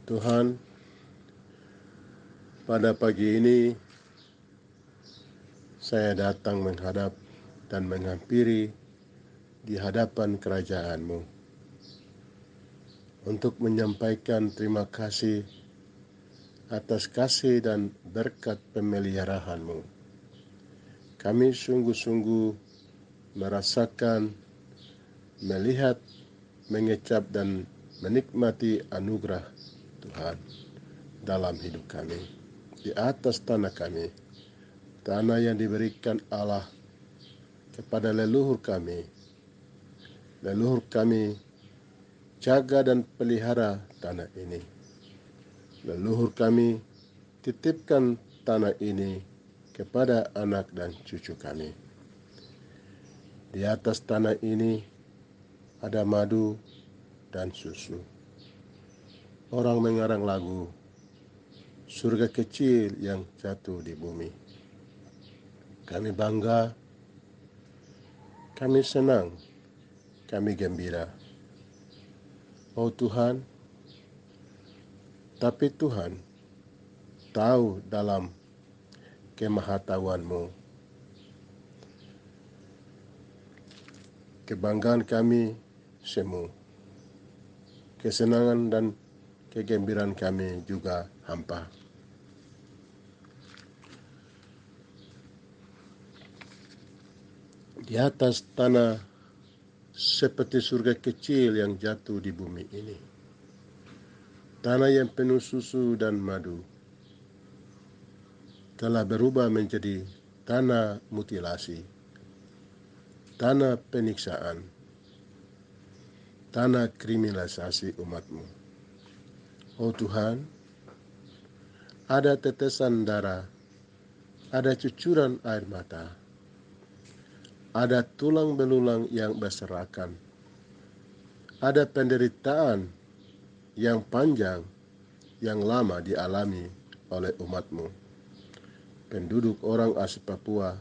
Tuhan, pada pagi ini saya datang menghadap dan menghampiri di hadapan kerajaan-Mu untuk menyampaikan terima kasih atas kasih dan berkat pemeliharaan-Mu. Kami sungguh-sungguh merasakan, melihat, mengecap dan menikmati anugerah Tuhan dalam hidup kami, di atas tanah kami, tanah yang diberikan Allah kepada leluhur kami. Leluhur kami jaga dan pelihara tanah ini. Leluhur kami titipkan tanah ini kepada anak dan cucu kami. Di atas tanah ini ada madu dan susu. Orang mengarang lagu, surga kecil yang jatuh di bumi. Kami bangga, kami senang, kami gembira. Oh Tuhan, tapi Tuhan tahu dalam kemahatauan-Mu, kebanggaan kami semu, kesenangan dan kegembiraan kami juga hampa. Di atas tanah seperti surga kecil yang jatuh di bumi ini, tanah yang penuh susu dan madu telah berubah menjadi tanah mutilasi, tanah penyiksaan, tanah kriminalisasi umat-Mu. Oh Tuhan, ada tetesan darah, ada cucuran air mata, ada tulang belulang yang berserakan, ada penderitaan yang panjang, yang lama dialami oleh umat-Mu, penduduk orang asli Papua,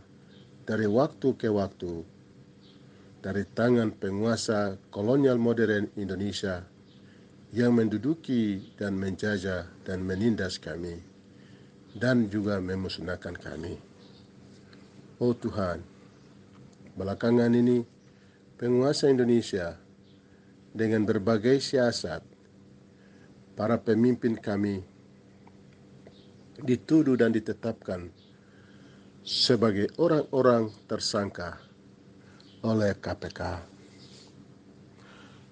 dari waktu ke waktu, dari tangan penguasa kolonial modern Indonesia yang menduduki dan menjajah dan menindas kami, dan juga memusnahkan kami. Oh Tuhan, belakangan ini penguasa Indonesia dengan berbagai siasat, para pemimpin kami dituduh dan ditetapkan sebagai orang-orang tersangka oleh KPK.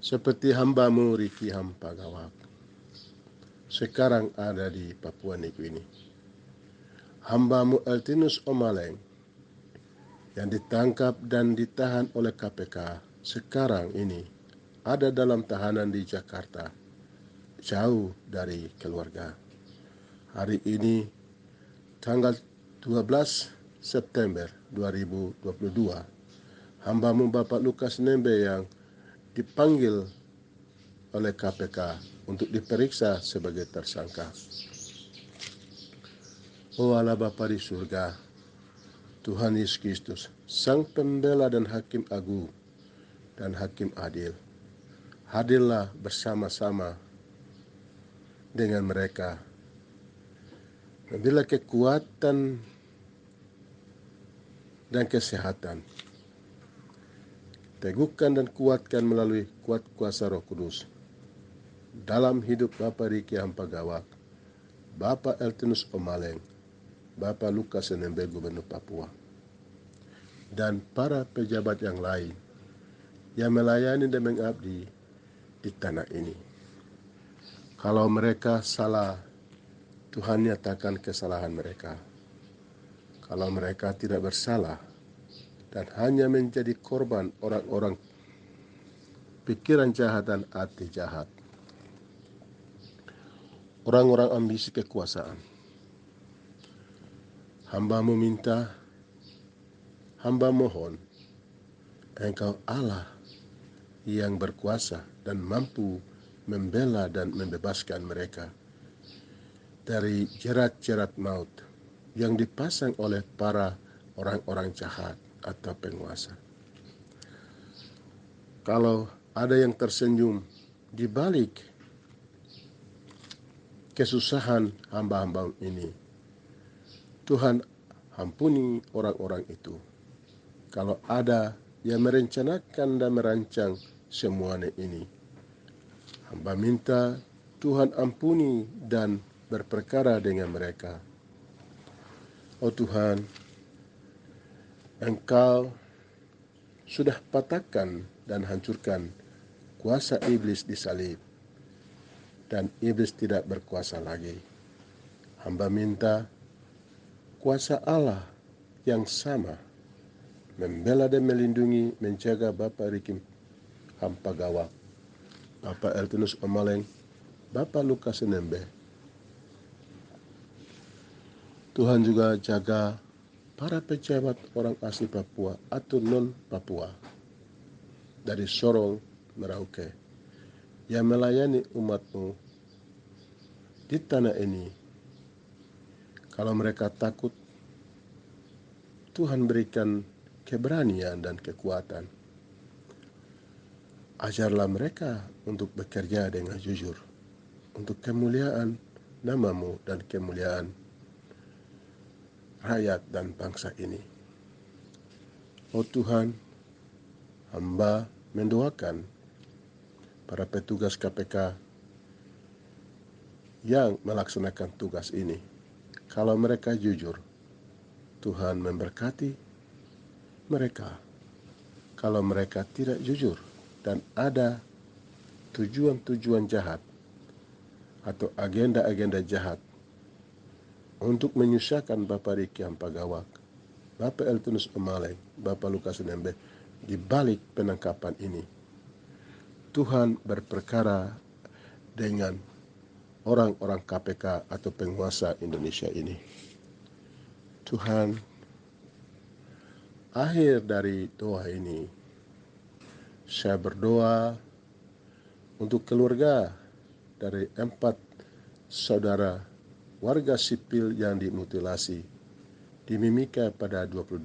Seperti hamba-Mu Riki Hampagawak, sekarang ada di Papua Nugini. Hamba-Mu Eltinus Omaleng yang ditangkap dan ditahan oleh KPK sekarang ini ada dalam tahanan di Jakarta, jauh dari keluarga. Hari ini tanggal 12 September 2022, hamba-Mu Bapak Lukas Nembe yang dipanggil oleh KPK untuk diperiksa sebagai tersangka. Oh Allah Bapa di surga, Tuhan Yesus Kristus, Sang Pembela dan Hakim Agung dan Hakim Adil, hadirlah bersama-sama dengan mereka. Bila kekuatan dan kesehatan, teguhkan dan kuatkan melalui kuat kuasa Roh Kudus dalam hidup Bapak Riki Hampagawak, Bapak Eltinus Omaleng, Bapak Lukas Nembe Gubernur Papua, dan para pejabat yang lain yang melayani dan mengabdi di tanah ini. Kalau mereka salah, Tuhan nyatakan kesalahan mereka. Kalau mereka tidak bersalah dan hanya menjadi korban orang-orang pikiran jahat dan hati jahat, orang-orang ambisi kekuasaan, hamba-Mu minta, hamba mohon, Engkau Allah yang berkuasa dan mampu membela dan membebaskan mereka dari jerat-jerat maut yang dipasang oleh para orang-orang jahat atau penguasa. Kalau ada yang tersenyum di balik kesusahan hamba-hamba ini. Tuhan, ampuni orang-orang itu. Kalau ada yang merencanakan dan merancang semuanya ini, hamba minta Tuhan ampuni dan berperkara dengan mereka. Oh Tuhan, Engkau sudah patahkan dan hancurkan kuasa iblis di salib, dan iblis tidak berkuasa lagi. Hamba minta kuasa Allah yang sama membela dan melindungi, menjaga Bapak Rikim Hampagawa, Bapak Eltinus Omaleng, Bapak Lukas Nmb. Tuhan juga jaga para pejabat orang asli Papua atau non-Papua dari Sorong, Merauke yang melayani umat-Mu di tanah ini. Kalau mereka takut, Tuhan berikan keberanian dan kekuatan. Ajarlah mereka untuk bekerja dengan jujur, untuk kemuliaan nama-Mu dan kemuliaan rakyat dan bangsa ini. Oh Tuhan, hamba mendoakan para petugas KPK yang melaksanakan tugas ini. Kalau mereka jujur, Tuhan memberkati mereka. Kalau mereka tidak jujur dan ada tujuan-tujuan jahat atau agenda-agenda jahat untuk menyusahkan Bapak Riki Hampagawak, Bapak Eltinus Omaleng, Bapak Lukas Nmb di balik penangkapan ini, Tuhan berperkara dengan orang-orang KPK atau penguasa Indonesia ini. Tuhan, akhir dari doa ini, saya berdoa untuk keluarga dari 4 saudara warga sipil yang dimutilasi di Mimika pada 22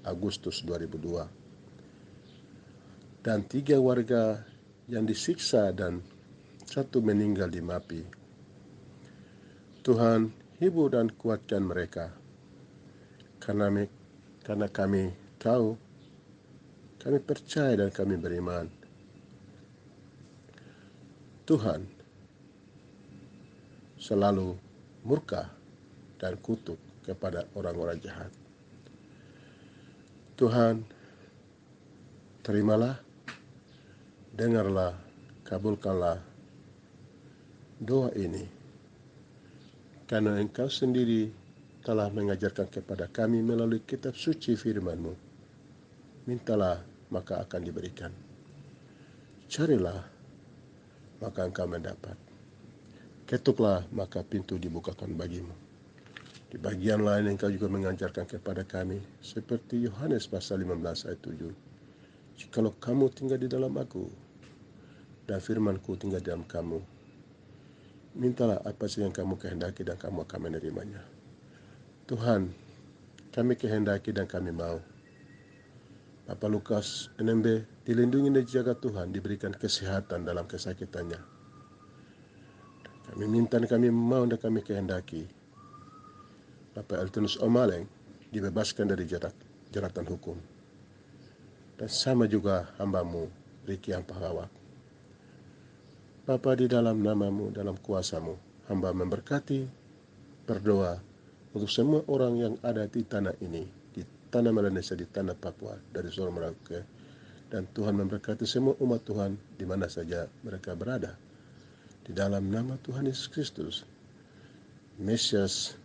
Agustus 2002 dan 3 warga yang disiksa dan 1 meninggal di Mapi. Tuhan, hibur dan kuatkan mereka karena kami tahu, kami percaya dan kami beriman, Tuhan selalu murka dan kutuk kepada orang-orang jahat. Tuhan, terimalah, dengarlah, kabulkanlah doa ini, karena Engkau sendiri telah mengajarkan kepada kami melalui kitab suci firman-Mu. Mintalah, maka akan diberikan. Carilah, maka engkau mendapat. Ketuklah, maka pintu dibukakan bagimu. Di bagian lain Engkau juga mengajarkan kepada kami, seperti Yohanes pasal 15 ayat 7. Jikalau kamu tinggal di dalam Aku, dan firman-Ku tinggal di dalam kamu, mintalah apa saja yang kamu kehendaki dan kamu akan menerimanya. Tuhan, kami kehendaki dan kami mau. Bapak Lukas Nmb dilindungi dan dijaga Tuhan, diberikan kesehatan dalam kesakitannya. Kami minta dan kami mau dan kami kehendaki Bapak Eltinus Omaleng dibebaskan dari jeratan hukum. Dan sama juga hamba-Mu Riki Hampagawak. Bapa, di dalam nama-Mu, dalam kuasa-Mu, hamba memberkati, berdoa untuk semua orang yang ada di tanah ini, di tanah Melanesia, di tanah Papua, dari Sorong Merauke. Dan Tuhan memberkati semua umat Tuhan di mana saja mereka berada. Di dalam nama Tuhan Yesus Kristus, Mesias,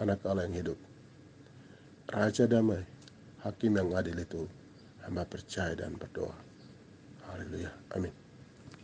Anak Allah yang hidup, Raja damai, Hakim yang adil itu, hamba percaya dan berdoa. Haleluya. Amin.